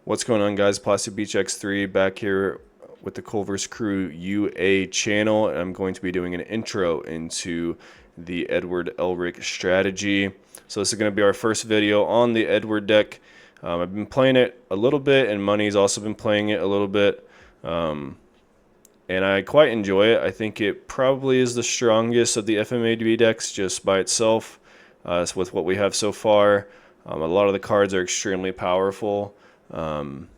What's going on, guys? Plastic Beach X3 back here with the Culver's Crew UA channel. I'm going to be doing an intro into the Edward Elric strategy. So this is going to be our first video on the Edward deck. I've been playing it a little bit, and Money's also been playing it a little bit. And I quite enjoy it. I think it probably is the strongest of the FMADB decks just by itself, with what we have so far. A lot of the cards are extremely powerful. And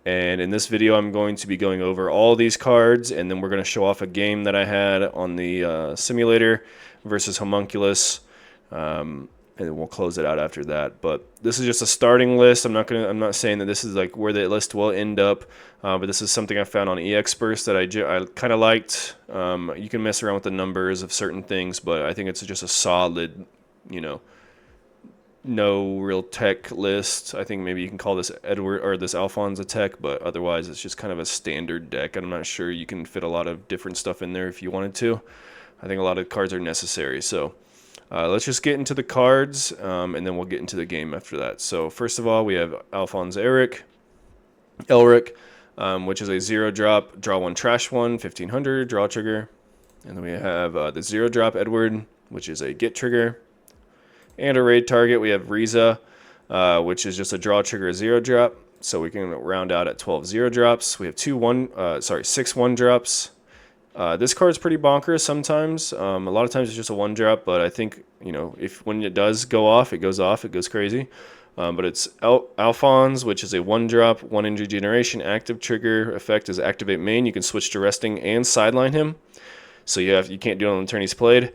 in this video I'm going to be going over all these cards, and then we're going to show off a game that I had on the simulator versus Homunculus, and then we'll close it out after that. But this is just a starting list. I'm not saying that this is like where the list will end up, but this is something I found on EXperts that I kind of liked. You can mess around with the numbers of certain things, but I think it's just a solid, no real tech list. I think maybe you can call this Edward or this Alphonse a tech, but otherwise it's just kind of a standard deck. I'm not sure you can fit a lot of different stuff in there if you wanted to. I think a lot of cards are necessary. So let's just get into the cards, and then we'll get into the game after that. So first of all, we have Alphonse Elric, which is a 0-drop, draw 1, trash 1, 1500, draw trigger. And then we have the 0-drop Edward, which is a get trigger. And a raid target, we have Riza, which is just a draw trigger, a 0-drop. So we can round out at 12 0-drops. We have 6 1-drops. This card's pretty bonkers sometimes. A lot of times it's just a 1-drop, but I think, if when it does go off, it goes crazy. But it's Alphonse, which is a 1-drop, 1 energy generation, active trigger effect is activate main. You can switch to resting and sideline him. So you can't do it on the turn he's played.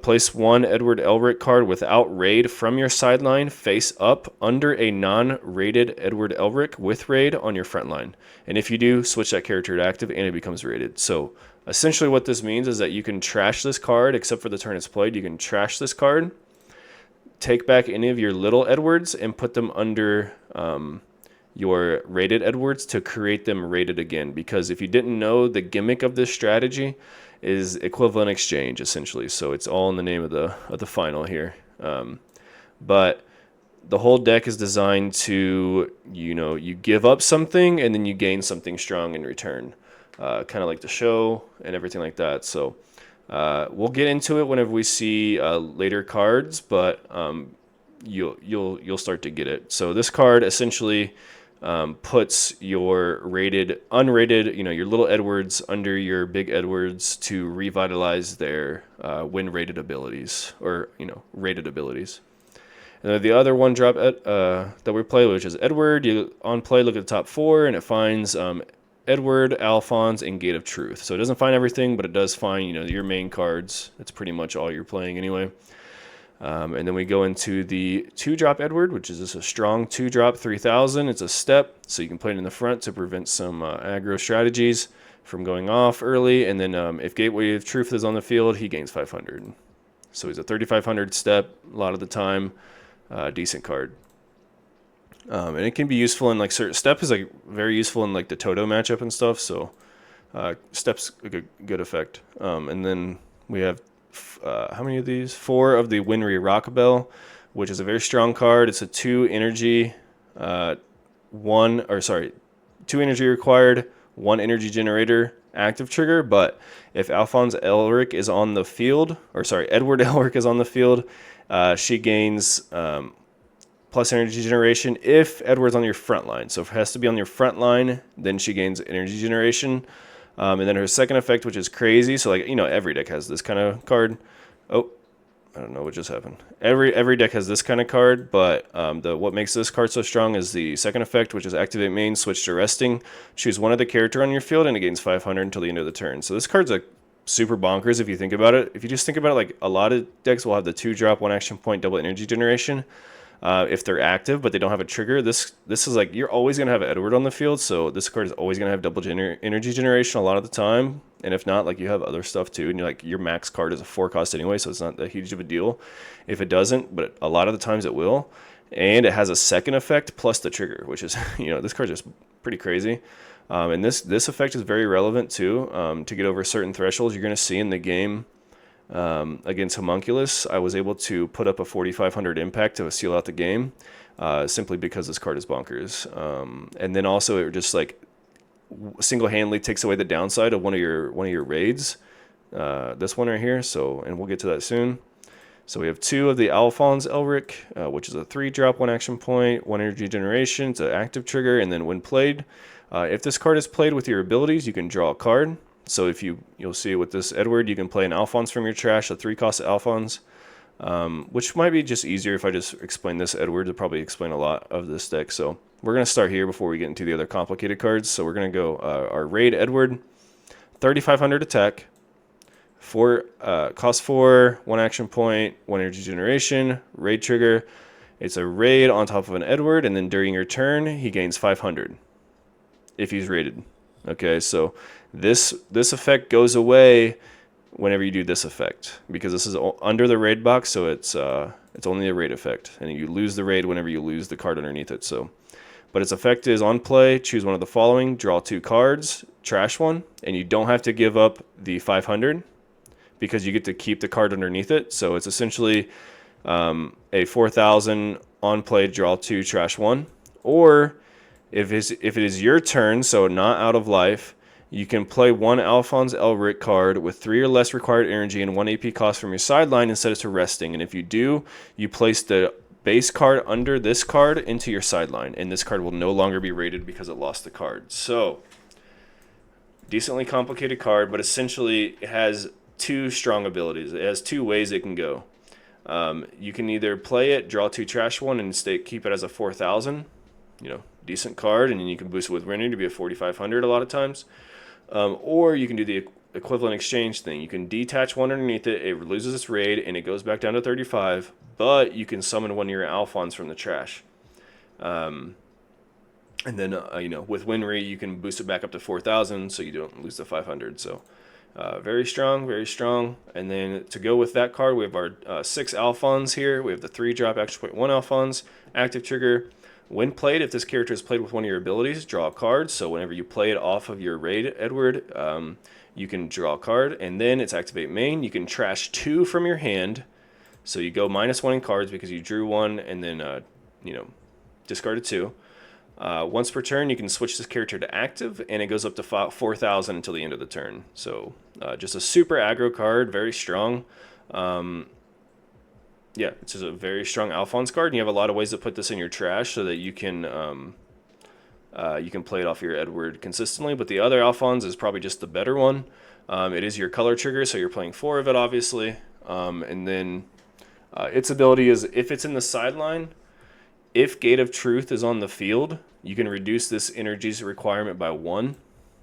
Place 1 Edward Elric card without raid from your sideline face up under a non-rated Edward Elric with raid on your front line. And if you do, switch that character to active and it becomes rated. So essentially what this means is that you can trash this card, except for the turn it's played. You can trash this card, take back any of your little Edwards and put them under your rated Edwards to create them rated again. Because if you didn't know, the gimmick of this strategy is equivalent exchange, essentially. So it's all in the name of the final here. But the whole deck is designed to, you give up something and then you gain something strong in return, kind of like the show and everything like that. So we'll get into it whenever we see later cards, but you'll start to get it. So this card essentially puts your unrated, your little Edwards under your big Edwards to revitalize their win rated abilities, or rated abilities. And then the other 1-drop that we play, which is Edward, you on play look at the top 4 and it finds Edward, Alphonse, and Gate of Truth. So it doesn't find everything, but it does find your main cards. That's pretty much all you're playing anyway. And then we go into the 2-drop Edward, which is just a strong 2-drop 3000. It's a step, so you can play it in the front to prevent some aggro strategies from going off early. And then if Gateway of Truth is on the field, he gains 500. So he's a 3500 step a lot of the time. Decent card. And it can be useful in like certain step is like very useful in like the Toto matchup and stuff. So step's a good effect. And then we have how many of these? 4 of the Winry Rockabelle, which is a very strong card. It's a 2 energy, 2 energy required, 1 energy generator, active trigger. But if Alphonse Elric is on the field, Edward Elric is on the field, she gains plus energy generation if Edward's on your front line. So if it has to be on your front line, then she gains energy generation. And then her second effect, which is crazy. So every deck has this kind of card. Oh, I don't know what just happened. Every deck has this kind of card, but what makes this card so strong is the second effect, which is activate main, switch to resting. Choose one of the character on your field and it gains 500 until the end of the turn. So this card's like super bonkers if you think about it. If you just think about it, like a lot of decks will have the 2-drop, 1 action point, double energy generation. If they're active but they don't have a trigger, this is like you're always going to have Edward on the field, so this card is always going to have double energy generation a lot of the time. And if not, like you have other stuff too, and your max card is a 4 cost anyway, so it's not that huge of a deal if it doesn't, but a lot of the times it will. And it has a second effect plus the trigger, which is this card's just pretty crazy. And this effect is very relevant too, to get over certain thresholds you're going to see in the game. Against Homunculus, I was able to put up a 4,500 impact to seal out the game. simply because this card is bonkers. And then also it just like single-handedly takes away the downside of one of your raids. This one right here. So, and we'll get to that soon. So we have 2 of the Alphonse ELRIC, which is a 3-drop, 1 action point, 1 energy generation. It's an active trigger, and then when played, if this card is played with your abilities, you can draw a card. So if you'll see with this Edward, you can play an Alphonse from your trash, a 3-cost Alphonse, which might be just easier if I just explain this Edward to probably explain a lot of this deck. So we're going to start here before we get into the other complicated cards. So we're going to go our raid Edward, 3,500 attack. Cost 4, 1 action point, 1 energy generation, raid trigger. It's a raid on top of an Edward, and then during your turn, he gains 500 if he's raided. Okay, so this effect goes away whenever you do this effect, because this is under the raid box, so it's only a raid effect, and you lose the raid whenever you lose the card underneath it. So, but its effect is on play, choose one of the following, draw 2 cards, trash 1, and you don't have to give up the 500. Because you get to keep the card underneath it. So it's essentially a 4,000 on play, draw 2, trash 1. Or if it is your turn, so not out of life, you can play 1 Alphonse ELRIC card with 3 or less required energy and 1 AP cost from your sideline and set it to resting. And if you do, you place the base card under this card into your sideline. And this card will no longer be rated because it lost the card. So, decently complicated card, but essentially it has 2 strong abilities. It has 2 ways it can go. You can either play it, draw 2, trash 1, and keep it as a 4,000, decent card, and then you can boost it with winning to be a 4,500 a lot of times. Or you can do the equivalent exchange thing. You can detach 1 underneath it, it loses its raid, and it goes back down to 35, but you can summon 1 of your Alphons from the trash. And then, with Winry, you can boost it back up to 4,000, so you don't lose the 500. So, very strong, very strong. And then to go with that card, we have our 6 Alphons here. We have the 3-drop action point 1 Alphons, active trigger. When played, if this character is played with one of your abilities, draw a card. So whenever you play it off of your raid, Edward, you can draw a card. And then it's activate main. You can trash 2 from your hand. So you go -1 in cards because you drew 1 and then, discarded 2. Once per turn, you can switch this character to active, and it goes up to 4,000 until the end of the turn. So just a super aggro card, very strong. It's just a very strong Alphonse card, and you have a lot of ways to put this in your trash so that you can play it off your Edward consistently. But the other Alphonse is probably just the better one. It is your color trigger, so you're playing 4 of it, obviously. And then its ability is, if it's in the sideline, if Gate of Truth is on the field, you can reduce this energy's requirement by 1.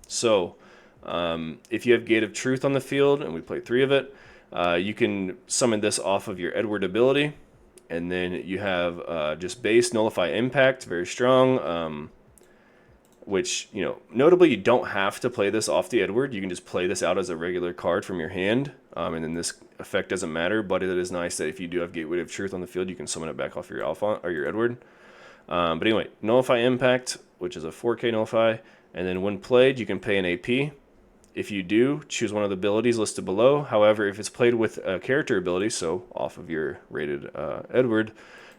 So, if you have Gate of Truth on the field, and we play 3 of it, you can summon this off of your Edward ability. And then you have just base Nullify Impact, very strong. Which, notably you don't have to play this off the Edward. You can just play this out as a regular card from your hand. And then this effect doesn't matter, but it is nice that if you do have Gateway of Truth on the field, you can summon it back off your Alpha or your Edward. But anyway, Nullify Impact, which is a 4K Nullify. And then when played, you can pay an AP. If you do, choose one of the abilities listed below. However, if it's played with a character ability, so off of your rated Edward,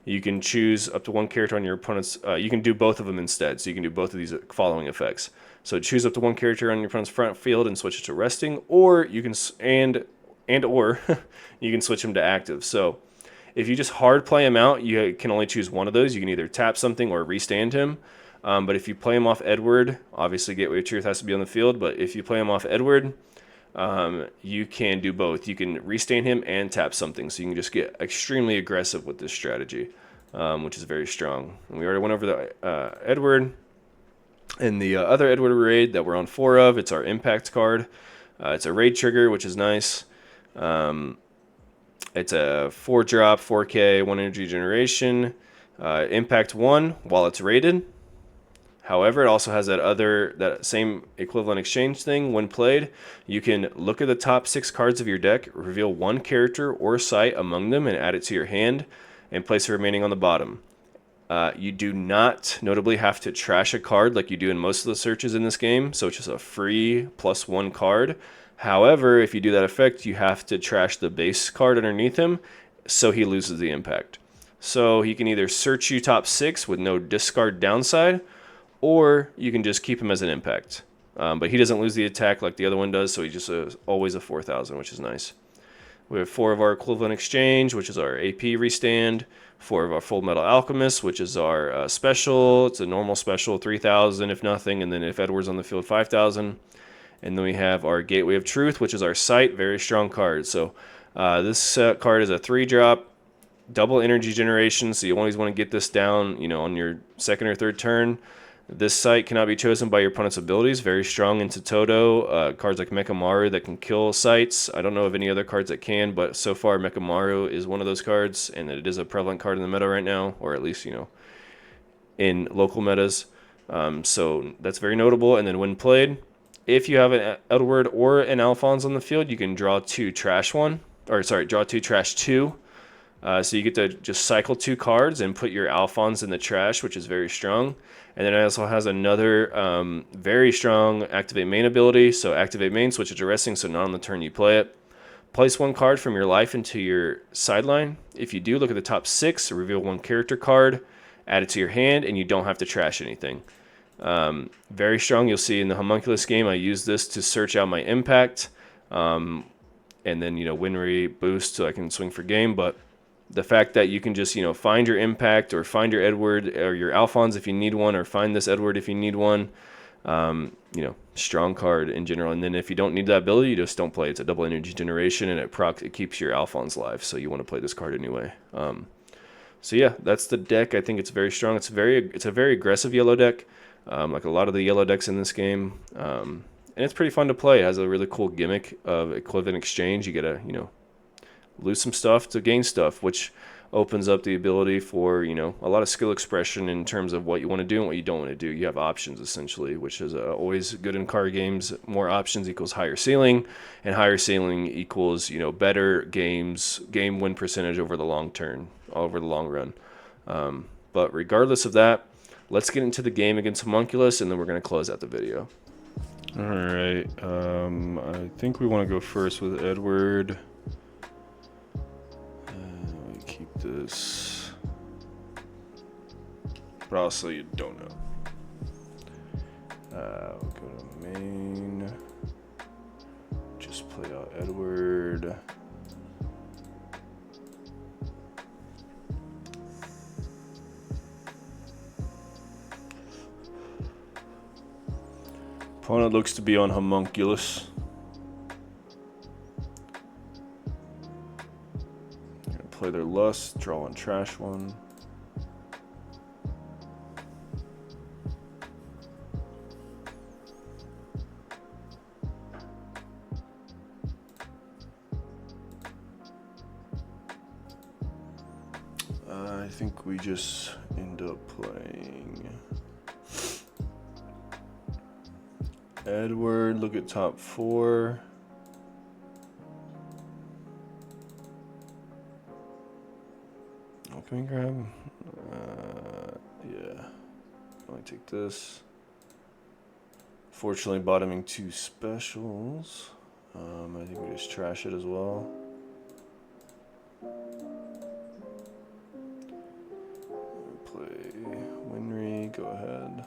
you can choose up to 1 character on your opponent's. You can do both of them instead. So you can do both of these following effects. So choose up to 1 character on your opponent's front field and switch it to resting, or you can or you can switch them to active. So if you just hard play him out, you can only choose one of those. You can either tap something or restand him. But if you play him off Edward, obviously Gateway of Truth has to be on the field. But if you play him off Edward, you can do both. You can restand him and tap something. So you can just get extremely aggressive with this strategy, which is very strong. And we already went over the Edward. And the other Edward raid that we're on 4 of, it's our Impact card. It's a raid trigger, which is nice. It's a 4-drop, 4K, 1 energy generation. Impact 1 while it's rated. However, it also has that same equivalent exchange thing. When played, you can look at the top 6 cards of your deck, reveal 1 character or site among them, and add it to your hand, and place the remaining on the bottom. You do not notably have to trash a card like you do in most of the searches in this game, so it's just a free +1 card. However, if you do that effect, you have to trash the base card underneath him, so he loses the impact. So he can either search you top 6 with no discard downside, or you can just keep him as an impact. But he doesn't lose the attack like the other one does, so he just always a 4,000, which is nice. We have 4 of our equivalent exchange, which is our AP restand. 4 of our Full Metal Alchemist, which is our special. It's a normal special, 3,000 if nothing, and then if Edward's on the field, 5,000. And then we have our Gateway of Truth, which is our sight, very strong card. So this card is a 3-drop, double energy generation, so you always want to get this down, on your second or third turn. This sight cannot be chosen by your opponent's abilities. Very strong into Toto. Cards like Mechamaru that can kill sights. I don't know of any other cards that can, but so far Mechamaru is one of those cards, and it is a prevalent card in the meta right now, or at least, in local metas. So that's very notable. And then when played, if you have an Edward or an Alphonse on the field, you can draw 2 trash 1. Draw 2 trash 2. So you get to just cycle 2 cards and put your Alphonse in the trash, which is very strong. And then it also has another very strong Activate Main ability. So Activate Main, switch it to Resting, so not on the turn you play it. Place 1 card from your life into your sideline. If you do, look at the top 6, reveal 1 character card, add it to your hand, and you don't have to trash anything. Very strong. You'll see in the Homunculus game, I use this to search out my impact. And then, win rate boost so I can swing for game. But the fact that you can just, find your impact or find your Edward or your Alphonse if you need one, or find this Edward if you need one, strong card in general. And then if you don't need that ability, you just don't play. It's a double energy generation, and it keeps your Alphonse live, so you want to play this card anyway. So yeah, that's the deck. I think it's very strong. It's a very aggressive yellow deck, like a lot of the yellow decks in this game. And it's pretty fun to play. It has a really cool gimmick of equivalent exchange. You get to, lose some stuff to gain stuff, which opens up the ability for, a lot of skill expression in terms of what you want to do and what you don't want to do. You have options, essentially, which is always good in card games. More options equals higher ceiling, and higher ceiling equals, better game win percentage over the long run. But regardless of that, let's get into the game against Homunculus, and then we're going to close out the video. All right. I think we want to go first with Edward. Keep this, but also you don't know. We'll go to main. Just play out Edward. Opponent looks to be on Homunculus. Play their Lust, draw 1 trash 1. I think we just end up playing Edward. Look at top 4. Can we grab? Yeah. Let me take this. Fortunately, bottoming 2 specials. I think we just trash it as well. Play Winry. Go ahead.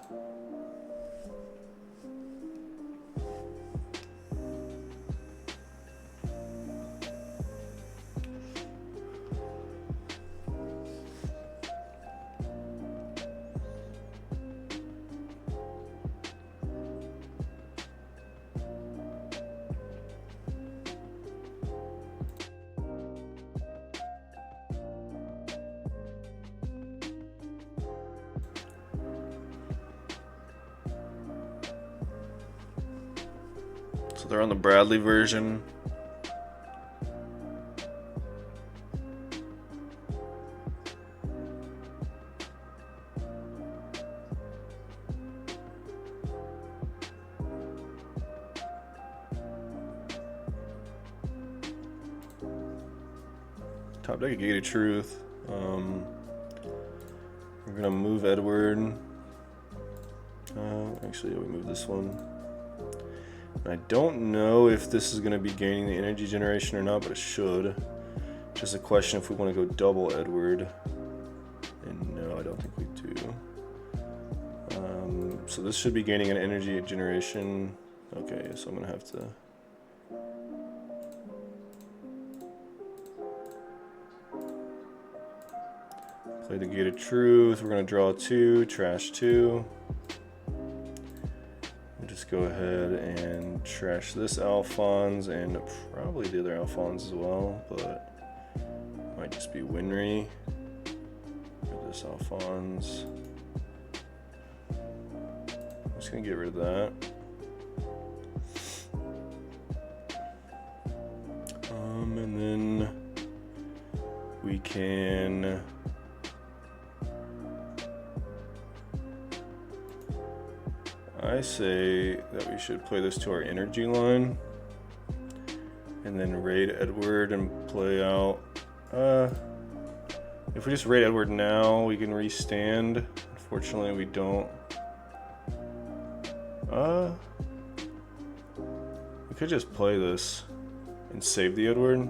So they're on the Bradley version. Top deck a Gate of Truth. We're gonna move Edward. Actually, we move this one. I don't know if this is going to be gaining the energy generation or not, but it should. Just a question if we want to go double Edward. And no, I don't think we do. So this should be gaining an energy generation. Okay, so I'm gonna have to. Play the Gate of Truth. We're gonna draw 2, trash 2. We'll just go ahead and trash this Alphonse and probably the other Alphonse as well, but it might just be Winry. This Alphonse. I'm just gonna get rid of that. And then we can I say that we should play this to our energy line and then raid Edward and play out. If we just raid Edward now, we can restand. Unfortunately, we don't. We could just play this and save the Edward.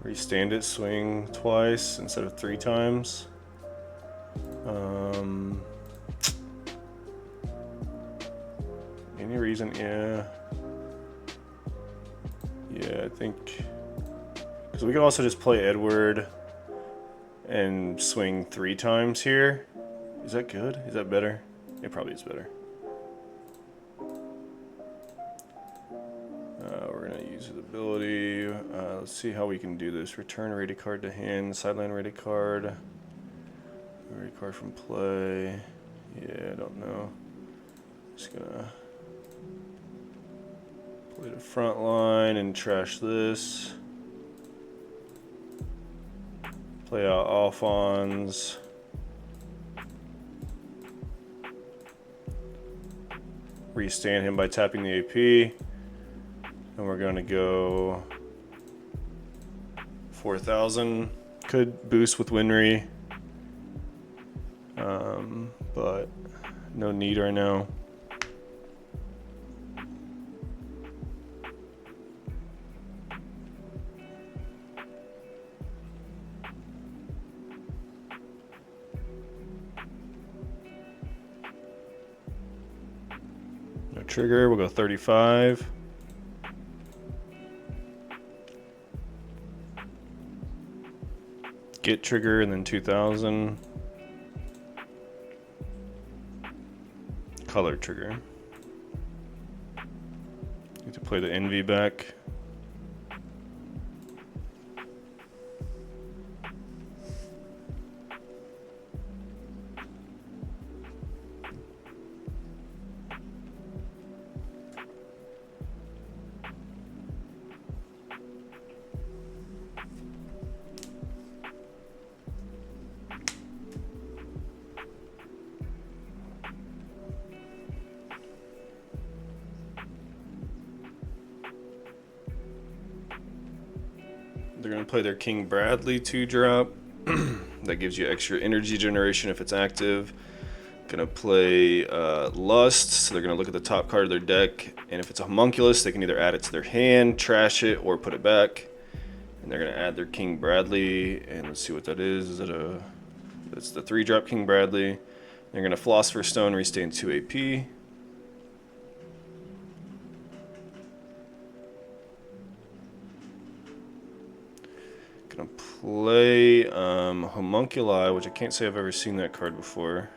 Restand it, swing twice instead of 3 times. Any reason? Yeah, I think because we can also just play Edward and swing 3 times here. Is that good? Is that better? It probably is better. We're gonna use his ability. Let's see how we can do this. Return rated card to hand. Sideline rated card. Rated card from play. Yeah, I don't know. Just gonna play the front line and trash this. Play out Alphonse. Restand him by tapping the AP. And we're going to go 4,000. Could boost with Winry. But no need right now. No trigger, we'll go 35. Get trigger and then 2,000. Color trigger. Need to play the Envy back. They're going to play their King Bradley 2-drop. That gives you extra energy generation if it's active. Going to play Lust, so they're going to look at the top card of their deck, and if it's a Homunculus, they can either add it to their hand, trash it, or put it back. And they're going to add their King Bradley, and let's see what that is. Is it a... That's the 3-drop King Bradley. They're going to Philosopher's Stone, restand 2 AP. Gonna play Homunculi, which I can't say I've ever seen that card before.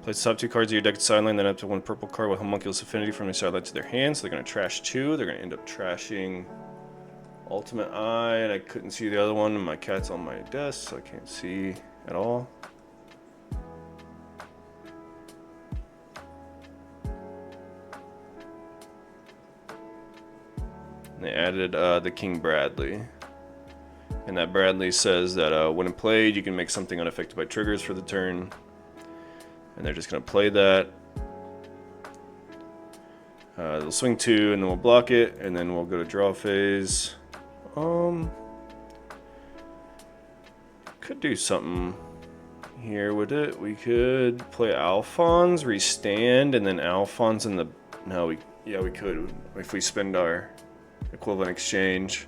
Play the top 2 cards of your deck to sideline, then up to 1 purple card with Homunculus Affinity from their sideline to their hand. So they're gonna trash 2. They're gonna end up trashing Ultimate Eye, and I couldn't see the other one. And my cat's on my desk, so I can't see at all. They added the King Bradley. And that Bradley says that when played, you can make something unaffected by triggers for the turn. And they're just going to play that. They'll swing 2, and then we'll block it, and then we'll go to draw phase. Could do something here with it. We could play Alphonse, restand, and then Alphonse in the... No, we could if we spend our equivalent exchange.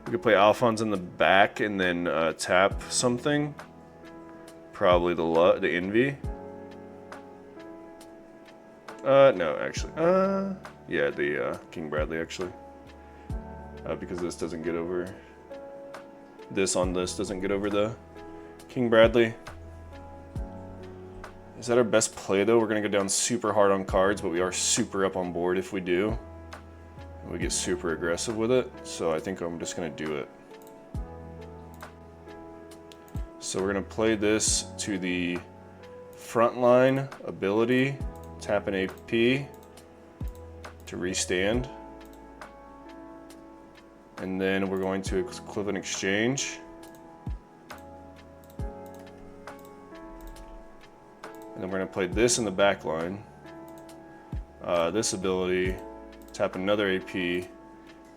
We could play Alphonse in the back and then tap something. Probably the Envy. No, actually. Yeah, the King Bradley, actually. Because this doesn't get over... This on this doesn't get over the King Bradley. Is that our best play, though? We're going to go down super hard on cards, but we are super up on board if we do. And we get super aggressive with it, so I think I'm just going to do it. So we're going to play this to the frontline ability, tap an AP to restand. And then we're going to equivalent exchange. And then we're going to play this in the back line. This ability, tap another AP,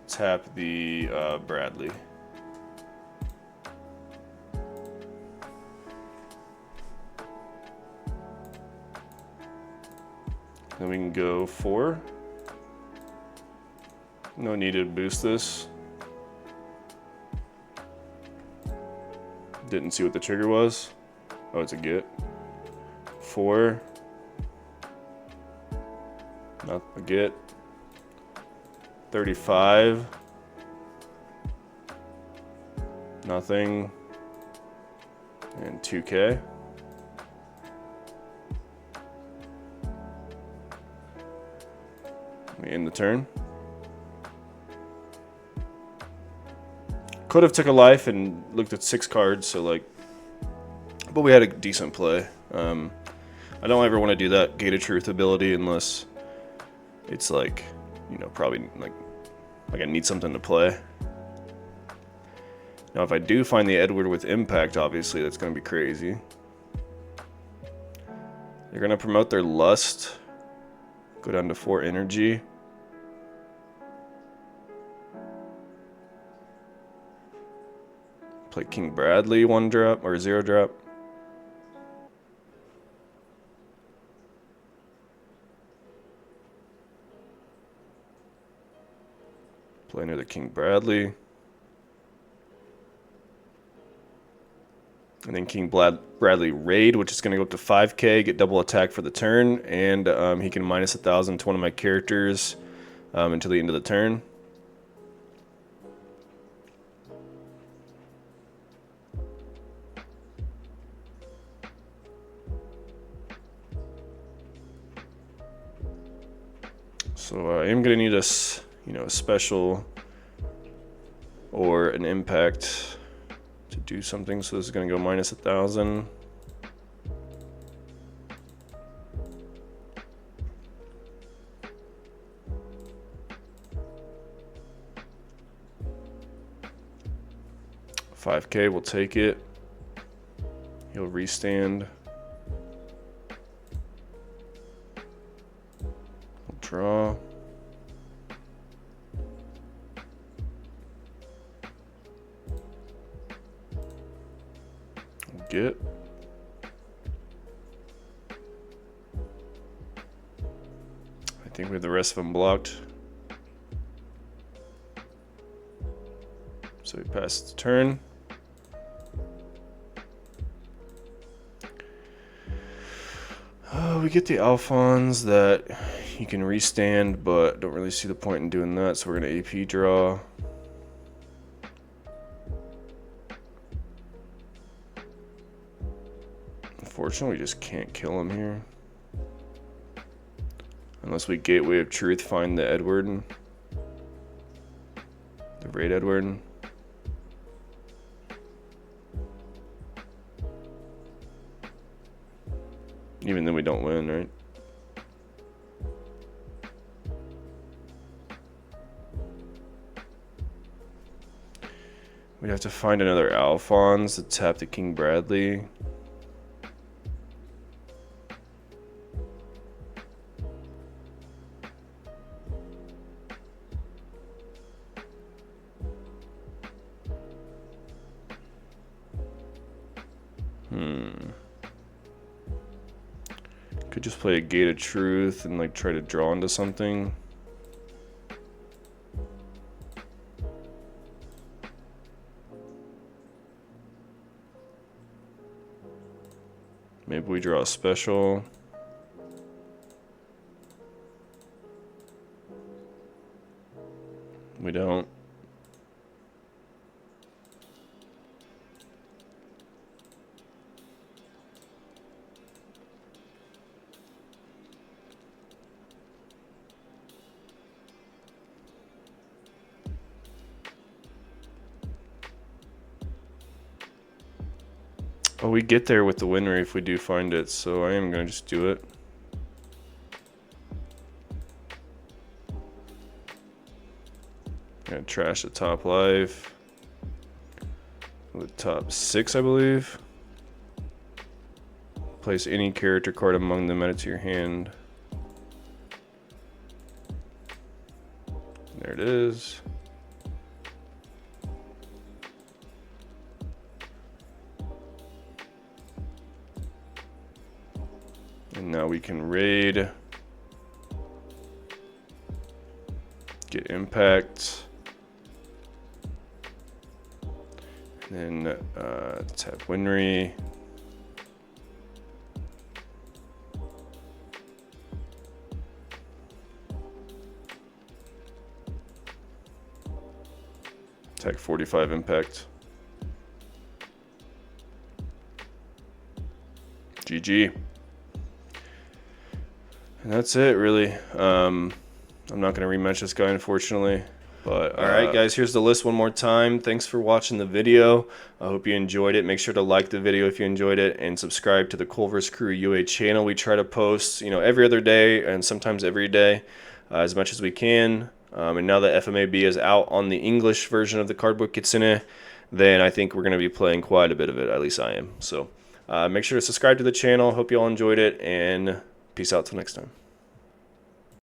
tap the Bradley. Then we can go 4. No need to boost this. Didn't see what the trigger was. Oh, it's a get. 4. Not a get. 35. Nothing. And 2K. We end the turn. Could have took a life and looked at 6 cards, so like, but we had a decent play. I don't ever want to do that Gate of Truth ability unless it's like, you know, probably like I need something to play. Now, if I do find the Edward with impact, obviously that's going to be crazy. They're going to promote their Lust, go down to 4 energy. Play King Bradley 1 drop or 0 drop. Play another King Bradley. And then King Bradley Raid, which is going to go up to 5k, get double attack for the turn, and he can minus 1,000 to one of my characters until the end of the turn. So I am going to need a special or an impact to do something. So this is going to go minus 1,000. $5K, we'll take it. He'll restand. We'll draw. Get. I think we have the rest of them blocked. So we pass the turn. We get the Alphonse that you can restand, but don't really see the point in doing that, so we're going to AP draw. Unfortunately, we just can't kill him here. Unless we Gateway of Truth, find the Edward. The Raid Edward. Even then we don't win, right? We'd have to find another Alphonse to tap the King Bradley. Could just play a Gate of Truth and like try to draw into something. Maybe we draw a special. We don't. Oh, we get there with the Winry if we do find it, so I am going to just do it. Gonna trash the top life. The top 6, I believe. Place any character card among them, add it to your hand. There it is. And now we can raid. Get impact. And then tap Winry. Attack 45 impact. GG. And that's it, really. I'm not going to rematch this guy, unfortunately. But alright guys, here's the list one more time. Thanks for watching the video. I hope you enjoyed it. Make sure to like the video if you enjoyed it, and subscribe to the Culver's Crew UA channel. We try to post, every other day and sometimes every day, as much as we can. And now that FMAB is out on the English version of the Cardboard Kitsune, then I think we're going to be playing quite a bit of it. At least I am. So make sure to subscribe to the channel. Hope you all enjoyed it, and peace out till next time.